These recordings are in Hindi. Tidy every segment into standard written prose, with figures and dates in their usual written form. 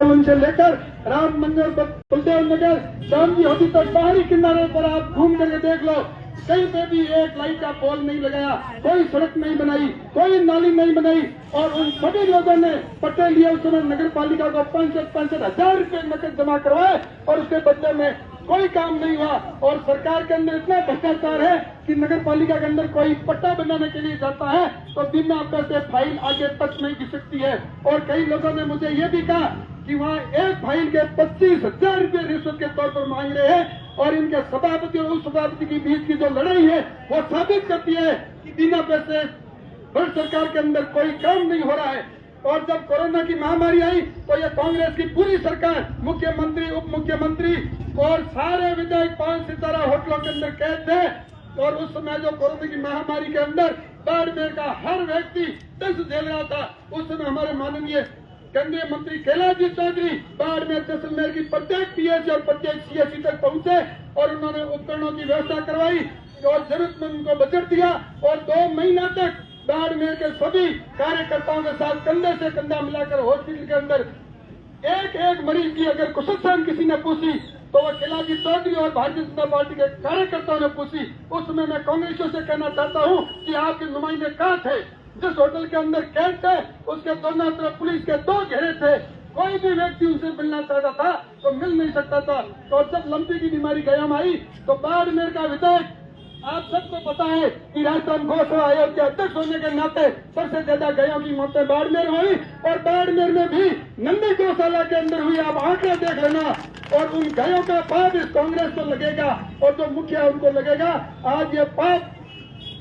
से लेकर राम मंदिर, बलदेव नगर, गांधी होती तक बाहरी किनारे पर आप घूम करके देख लो, कहीं पे भी एक लाइट का पोल नहीं लगाया, कोई सड़क नहीं बनाई, कोई नाली नहीं बनाई। और उन सभी लोगों ने पट्टे लिए उस समय नगर पालिका को 65,000 रुपए नकद जमा करवाए और उसके बदले में कोई काम नहीं हुआ। और सरकार के अंदर इतना भ्रष्टाचार है कि नगर पालिका के अंदर कोई पट्टा बनाने के लिए जाता है तो बिना पैसे फाइल आगे तक नहीं गिर सकती है। और कई लोगों ने मुझे ये भी कहा कि वहाँ एक फाइल के 25,000 रुपए रिश्वत के तौर पर मांग रहे हैं। और इनके सभापति और उप सभापति के बीच की जो लड़ाई है वो साबित करती है कि बिना पैसे भारत सरकार के अंदर कोई काम नहीं हो रहा है। और जब कोरोना की महामारी आई तो ये कांग्रेस की पूरी सरकार, मुख्यमंत्री, उप मुख्यमंत्री और सारे विधायक 5 सितारा होटलों के अंदर कैद थे। और उस समय जो कोरोना की महामारी के अंदर बाड़मेर का हर व्यक्ति दस्त झेल रहा था, उस समय हमारे माननीय केंद्रीय मंत्री कैलाश चौधरी बाड़मेर जैसलमेर की प्रत्येक पीएचसी और प्रत्येक सीएचसी तक पहुंचे और उन्होंने उपकरणों की व्यवस्था करवाई और जरूरतमंद को बजट दिया। और 2 महीना तक बाड़मेर के सभी कार्यकर्ताओं के साथ कंधे से कंधा मिलाकर हॉस्पिटल के अंदर एक एक मरीज की अगर कुशलक्षेम किसी ने पूछी तो वह कैलाश चौधरी और भारतीय जनता पार्टी के कार्यकर्ताओं ने पूछी। उस समय मैं कांग्रेसियों से कहना चाहता हूं कि आपके नुमाइंदे कहां थे? जिस होटल के अंदर कैद थे उसके दोनों तरफ पुलिस के 2 घेरे थे, कोई भी व्यक्ति उनसे मिलना चाहता था तो मिल नहीं सकता था। तो जब लंपी की बीमारी गया आई तो बाड़मेर का विधायक, आप सबको पता है कि राजस्थान गौ सेवा आयोग के अध्यक्ष होने के नाते सबसे ज्यादा गायों की मौतें बाड़मेर हुई और बाड़मेर में भी नंदी गौशाला के अंदर हुई। आप आंकड़े देख लेना। और उन गायों का पाप इस कांग्रेस को लगेगा और जो मुखिया उनको लगेगा। आज ये पाप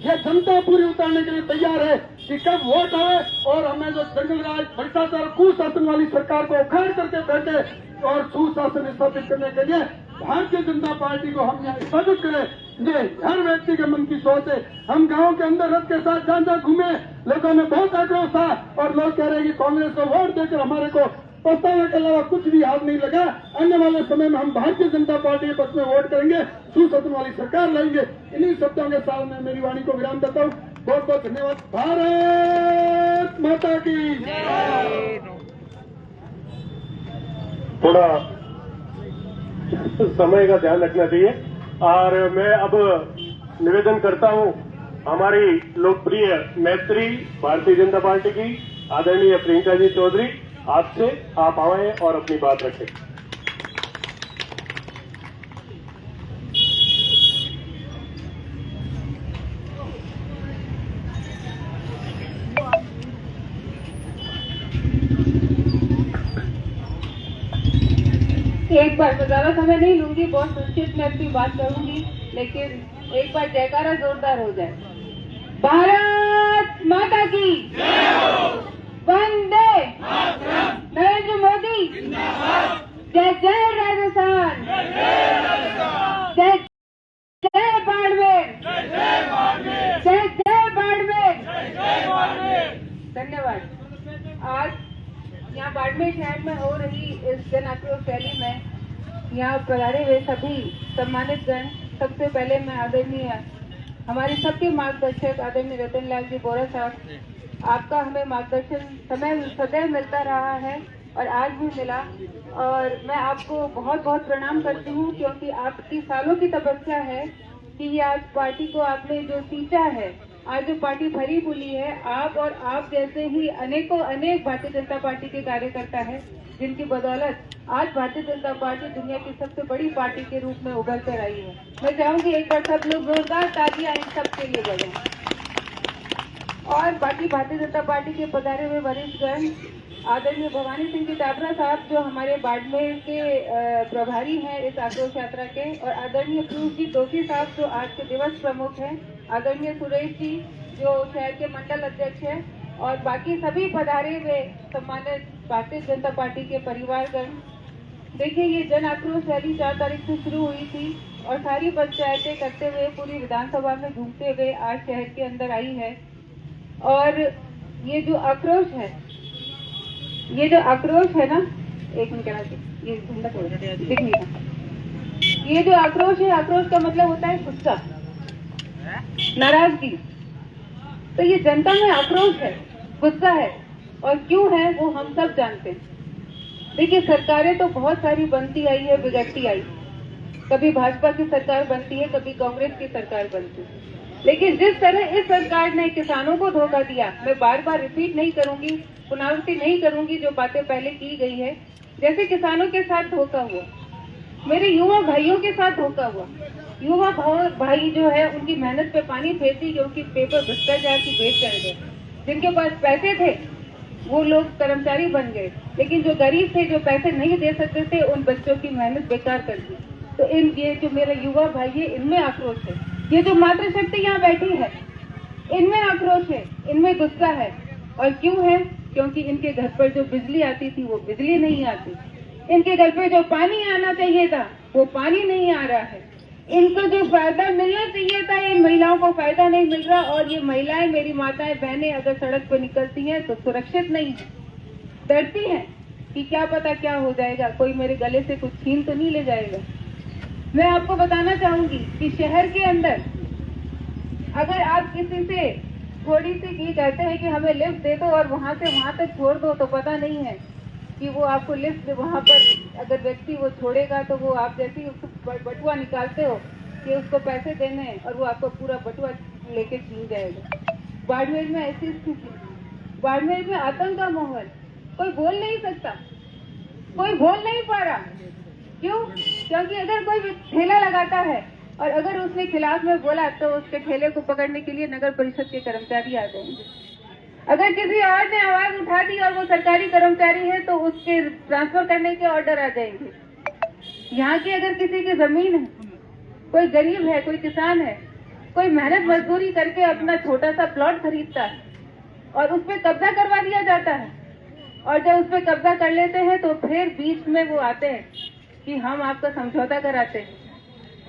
ये जनता पूरी उतारने के लिए तैयार है कि कब वोट आए और हमें जो जंगल राज, भ्रष्टाचार, कुशासन वाली सरकार को उखाड़ करके बैठे और सुशासन स्थापित करने के लिए भारतीय जनता पार्टी को हम यहाँ स्थापित करें। ये हर व्यक्ति के मन की सोच है। हम गांव के अंदर रथ के साथ जहाँ जहाँ घूमे, लोगों में बहुत आक्रोश था और लोग कह रहे हैं कि कांग्रेस को वोट देकर हमारे को पछताने के अलावा कुछ भी हाथ नहीं लगा। आने वाले समय में हम भारतीय जनता पार्टी के पक्ष में वोट करेंगे, सुशासन वाली सरकार लाएंगे। इन्हीं शब्दों के साथ मैं मेरी वाणी को विराम देता हूँ। बहुत बहुत धन्यवाद। भारत माता की। थोड़ा समय का ध्यान रखना चाहिए। और मैं अब निवेदन करता हूं हमारी लोकप्रिय मैत्री भारतीय जनता पार्टी की आदरणीय प्रियंका जी चौधरी, आपसे आप आए और अपनी बात रखें। एक बार, ज्यादा समय नहीं लूंगी, बहुत संक्षिप्त में अपनी बात करूंगी, लेकिन एक बार जयकारा जोरदार हो जाए। भारत माता की वंदे नरेंद्र मोदी, जय जय राजस्थान, जय जय बाड़मेर, जय जय बाड़मेर। धन्यवाद। आज यहाँ बाड़मेर शहर में हो रही इस जन आक्रोश रैली में यहाँ पधारे हुए सभी सम्मानित गण, सबसे पहले मैं आदरणीय हमारे सबके मार्गदर्शक आदरणीय रतन लाल जी बोरा साहब, आपका हमें मार्गदर्शन समय सदैव मिलता रहा है और आज भी मिला। और मैं आपको बहुत बहुत प्रणाम करती हूँ क्योंकि आपकी सालों की तपस्या है कि ये आज पार्टी को आपने जो सींचा है, आज जो पार्टी भरी भूली है, आप और आप जैसे ही अनेकों अनेक भारतीय जनता पार्टी के कार्यकर्ता हैं जिनकी बदौलत आज भारतीय जनता पार्टी दुनिया की सबसे बड़ी पार्टी के रूप में उभर कर आई है। मैं चाहूंगी एक बार सब लोग जोरदार तालियां इन सबके लिए बजाएं। और बाकी भारतीय जनता पार्टी के पधारे हुए वरिष्ठ गण, आदरणीय भवानी सिंह जी टाबरा साहब जो हमारे बाड़मेर के प्रभारी हैं इस आक्रोश यात्रा के, और आदरणीय पीयूष जी दोषी साहब जो आज के दिवस प्रमुख हैं, आदरणीय सुरेश जी जो शहर के मंडल अध्यक्ष हैं, और बाकी सभी पधारे हुए सम्मानित भारतीय जनता पार्टी के परिवारगण। देखिए, ये जन आक्रोश रैली 4 तारीख से शुरू हुई थी और सारी पंचायतें करते हुए पूरी विधानसभा में घूमते हुए आज शहर के अंदर आई है। और ये जो आक्रोश है ना, एक मिनट ये झंडा थोड़ा दिख नहीं रहा। ये जो आक्रोश है, आक्रोश का मतलब होता है गुस्सा, नाराजगी। तो ये जनता में आक्रोश है, गुस्सा है, और क्यों है वो हम सब जानते हैं। देखिए, सरकारें तो बहुत सारी बनती आई है, बिगड़ती आई। कभी भाजपा की सरकार बनती है, कभी कांग्रेस की सरकार बनती है, लेकिन जिस तरह इस सरकार ने किसानों को धोखा दिया, मैं बार बार रिपीट नहीं करूंगी, पुनरावृत्ति नहीं करूंगी जो बातें पहले की गई है। जैसे किसानों के साथ धोखा हुआ, मेरे युवा भाइयों के साथ धोखा हुआ। युवा भाई जो है उनकी मेहनत पे पानी फेर दी, क्योंकि पेपर भ्रष्टाचार की भेंट चढ़ गए। जिनके पास पैसे थे वो लोग कर्मचारी बन गए, लेकिन जो गरीब थे, जो पैसे नहीं दे सकते थे, उन बच्चों की मेहनत बेकार कर दी। तो ये जो मेरा युवा भाई है, इनमें आक्रोश है। ये जो मातृशक्ति यहाँ बैठी है, इनमें आक्रोश है, इनमें गुस्सा है। और क्यों है? क्योंकि इनके घर पर जो बिजली आती थी वो बिजली नहीं आती, इनके घर पे जो पानी आना चाहिए था वो पानी नहीं आ रहा है, इनको जो फायदा मिलना चाहिए था इन महिलाओं को फायदा नहीं मिल रहा। और ये महिलाएं, मेरी माताएं बहनें अगर सड़क पर निकलती हैं तो सुरक्षित नहीं है, डरती हैं कि क्या पता क्या हो जाएगा, कोई मेरे गले से कुछ छीन तो नहीं ले जाएगा। मैं आपको बताना चाहूंगी कि शहर के अंदर अगर आप किसी से थोड़ी सी की कहते हैं कि हमें लिफ्ट दे दो और वहां से वहां तक छोड़ दो, तो पता नहीं है कि वो आपको लिफ्ट वहां पर अगर व्यक्ति वो छोड़ेगा तो वो आप जैसे ही उसको बटुआ निकालते हो कि उसको पैसे देने हैं और वो आपको पूरा बटुआ लेके छीन जाएगा। बाड़मेर में ऐसी स्थिति, बाड़मेर में आतंक का माहौल, कोई बोल नहीं सकता, कोई बोल नहीं पा रहा। क्यों? क्योंकि अगर कोई ठेला लगाता है और अगर उसने खिलाफ में बोला तो उसके ठेले को पकड़ने के लिए नगर परिषद के कर्मचारी आ जाएंगे। अगर किसी और ने आवाज उठा दी और वो सरकारी कर्मचारी है तो उसके ट्रांसफर करने के ऑर्डर आ जाएंगे। यहाँ की अगर किसी की जमीन है, कोई गरीब है, कोई किसान है, कोई मेहनत मजदूरी करके अपना छोटा सा प्लॉट खरीदता है और उस पर कब्जा करवा दिया जाता है, और जब उस पर कब्जा कर लेते हैं तो फिर बीच में वो आते हैं कि हम आपका समझौता कराते हैं।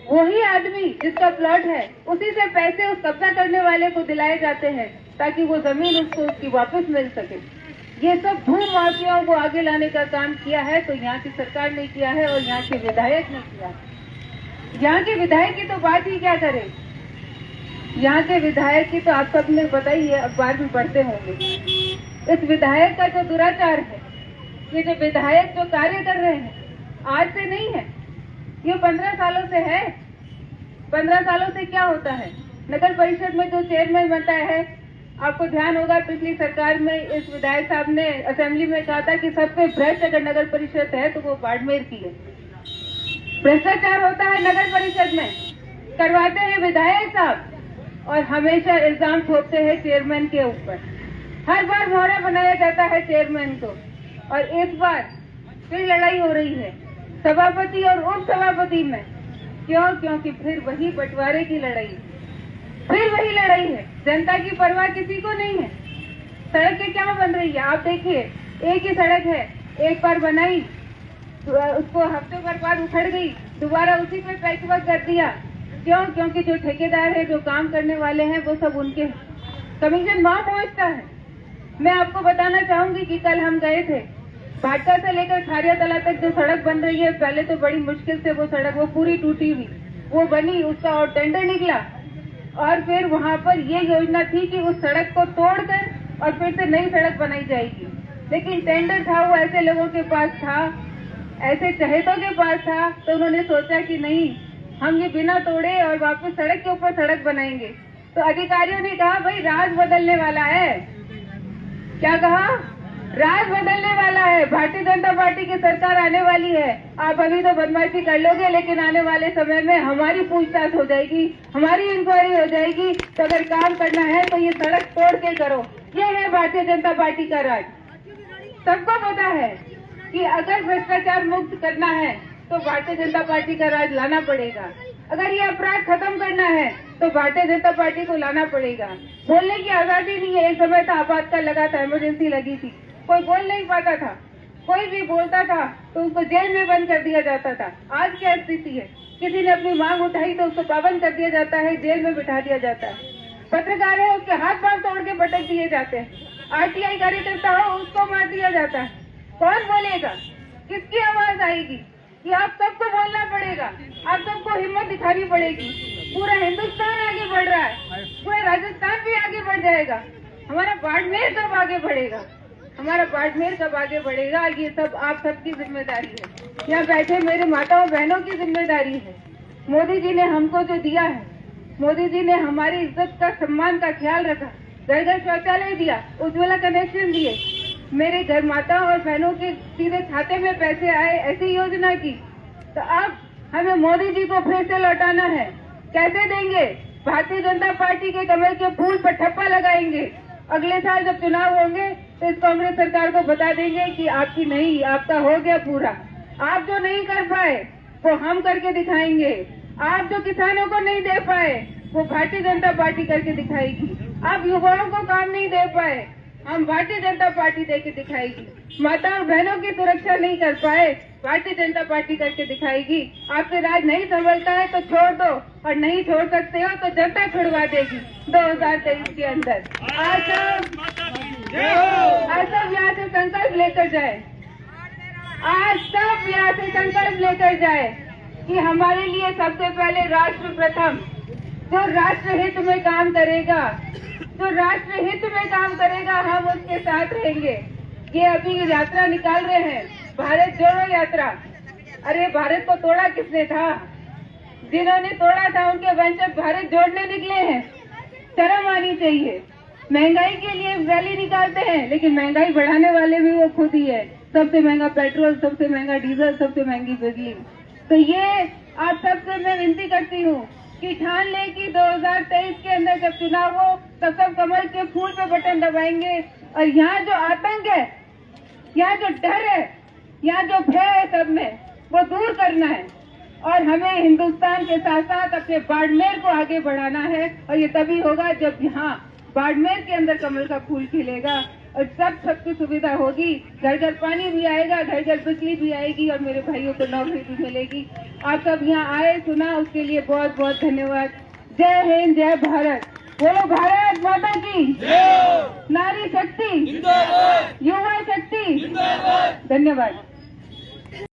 वही आदमी जिसका प्लॉट है उसी से पैसे उस कब्जा करने वाले को दिलाए जाते हैं ताकि वो जमीन उसको उसकी वापस मिल सके। ये सब भू माफियाओं को आगे लाने का काम किया है तो यहाँ की सरकार ने किया है और यहाँ के विधायक ने किया है। यहाँ के विधायक की तो बात ही क्या करें, यहाँ के विधायक की तो आप सबने बताई है, अखबार में पढ़ते होंगे। इस विधायक का जो दुराचार है, ये जो विधायक जो कार्य कर रहे हैं आज से नहीं है, ये 15 सालों से है। 15 सालों से क्या होता है, नगर परिषद में जो चेयरमैन बनता है, आपको ध्यान होगा पिछली सरकार में इस विधायक साहब ने असेंबली में कहा था कि सबसे भ्रष्ट अगर नगर परिषद है तो वो बाड़मेर की है। भ्रष्टाचार होता है नगर परिषद में, करवाते हैं विधायक साहब और हमेशा इल्जाम थोपते हैं चेयरमैन के ऊपर। हर बार मोहरा बनाया जाता है चेयरमैन को, और इस बार फिर लड़ाई हो रही है सभापति और उप सभापति में। क्यों? क्योंकि फिर वही बंटवारे की लड़ाई, फिर वही लड़ाई है। जनता की परवाह किसी को नहीं है। सड़कें क्या बन रही है आप देखिए, एक ही सड़क है, एक बार बनाई तो उसको हफ्ते भर बाद उखड़ गई, दोबारा उसी पे पैच वर्क कर दिया। क्यों? क्योंकि जो ठेकेदार है, जो काम करने वाले हैं, वो सब उनके कमीशन वहां पहुंचता है। मैं आपको बताना चाहूंगी कि कल हम गए थे भाटका से लेकर खारिया तला तक जो सड़क बन रही है, पहले तो बड़ी मुश्किल से वो सड़क वो पूरी टूटी हुई वो बनी, उसका और टेंडर निकला और फिर वहां पर ये योजना थी कि उस सड़क को तोड़कर और फिर से नई सड़क बनाई जाएगी। लेकिन टेंडर था वो ऐसे लोगों के पास था, ऐसे चहेतों के पास था, तो उन्होंने सोचा कि नहीं, हम ये बिना तोड़े और वापस सड़क के ऊपर सड़क बनाएंगे। तो अधिकारियों ने कहा भाई राज बदलने वाला है। क्या कहा? राज बदलने वाला है, भारतीय जनता पार्टी की सरकार आने वाली है। आप अभी तो बदमाशी कर लोगे, लेकिन आने वाले समय में हमारी पूछताछ हो जाएगी, हमारी इंक्वायरी हो जाएगी। तो अगर काम करना है तो ये सड़क तोड़ के करो। ये है भारतीय जनता पार्टी का राज। सबको पता है कि अगर भ्रष्टाचार मुक्त करना है तो भारतीय जनता पार्टी का राज लाना पड़ेगा। अगर ये अपराध खत्म करना है तो भारतीय जनता पार्टी को लाना पड़ेगा। बोलने की आजादी नहीं है। एक समय था आपातकाल लगा था, इमरजेंसी लगी थी, कोई बोल नहीं पाता था, कोई भी बोलता था तो उसको जेल में बंद कर दिया जाता था। आज क्या स्थिति है? किसी ने अपनी मांग उठाई तो उसको पाबंद कर दिया जाता है, जेल में बिठा दिया जाता है। पत्रकार है उसके हाथ पांव तोड़ के पटक दिए जाते हैं। आरटीआई कार्यकर्ता हो उसको मार दिया जाता है। कौन बोलेगा? किसकी आवाज आएगी? कि आप सबको बोलना पड़ेगा, आप सबको हिम्मत दिखानी पड़ेगी। पूरा हिंदुस्तान आगे बढ़ रहा है, पूरा राजस्थान भी आगे बढ़ जाएगा, हमारा बाड़मेर कब आगे बढ़ेगा? हमारा बाड़मेर कब आगे बढ़ेगा, ये सब आप सबकी जिम्मेदारी है। यहाँ बैठे मेरे माताओं बहनों की जिम्मेदारी है। मोदी जी ने हमको जो दिया है, मोदी जी ने हमारी इज्जत का सम्मान का ख्याल रखा, घर घर शौचालय दिया, उज्ज्वला कनेक्शन दिए, मेरे घर माताओं और बहनों के सीधे खाते में पैसे आए, ऐसी योजना की। तो अब हमें मोदी जी को फिर से लौटाना है। कैसे देंगे? भारतीय जनता पार्टी के कमल के फूल पर ठप्पा लगाएंगे। अगले साल जब चुनाव होंगे तो इस कांग्रेस सरकार को बता देंगे कि आपकी नहीं, आपका हो गया पूरा। आप जो नहीं कर पाए वो हम करके दिखाएंगे। आप जो किसानों को नहीं दे पाए वो भारतीय जनता पार्टी करके दिखाएगी। आप युवाओं को काम नहीं दे पाए, हम भारतीय जनता पार्टी देके दिखाएगी। माता और बहनों की सुरक्षा नहीं कर पाए, भारतीय जनता पार्टी करके दिखाएगी। आपसे राज नहीं संभलता है तो छोड़ दो, और नहीं छोड़ सकते हो तो जनता छुड़वा देगी 2023 के अंदर। आज सब यहाँ से संकल्प लेकर जाए, आज सब यहाँ से संकल्प लेकर जाए कि हमारे लिए सबसे पहले राष्ट्र प्रथम। जो राष्ट्र हित में काम करेगा, जो राष्ट्र हित में काम करेगा, हम उसके साथ रहेंगे। ये अभी यात्रा निकाल रहे हैं, भारत जोड़ो यात्रा। अरे भारत को तोड़ा किसने था? जिन्होंने तोड़ा था उनके वंशज भारत जोड़ने निकले हैं। शर्म आनी चाहिए। महंगाई के लिए रैली निकालते हैं, लेकिन महंगाई बढ़ाने वाले भी वो खुद ही है। सबसे महंगा पेट्रोल, सबसे महंगा डीजल, सबसे महंगी बिजली। तो ये आप सबसे मैं विनती करती हूँ कि ठान ले कि 2023 के अंदर जब चुनाव हो तब सब कमल के फूल पे बटन दबाएंगे। और यहाँ जो आतंक है, यहाँ जो डर है, यहाँ जो भय है सब में, वो दूर करना है। और हमें हिंदुस्तान के साथ साथ अपने बाड़मेर को आगे बढ़ाना है। और ये तभी होगा जब यहाँ बाड़मेर के अंदर कमल का फूल खिलेगा और सबकी सुविधा होगी। घर घर पानी भी आएगा, घर घर बिजली भी आएगी और मेरे भाइयों को नौकरी भी मिलेगी। आप सब यहाँ आए, सुना, उसके लिए बहुत बहुत धन्यवाद। जय हिंद, जय भारत। बोलो भारत माता की, नारी शक्ति, युवा शक्ति। धन्यवाद।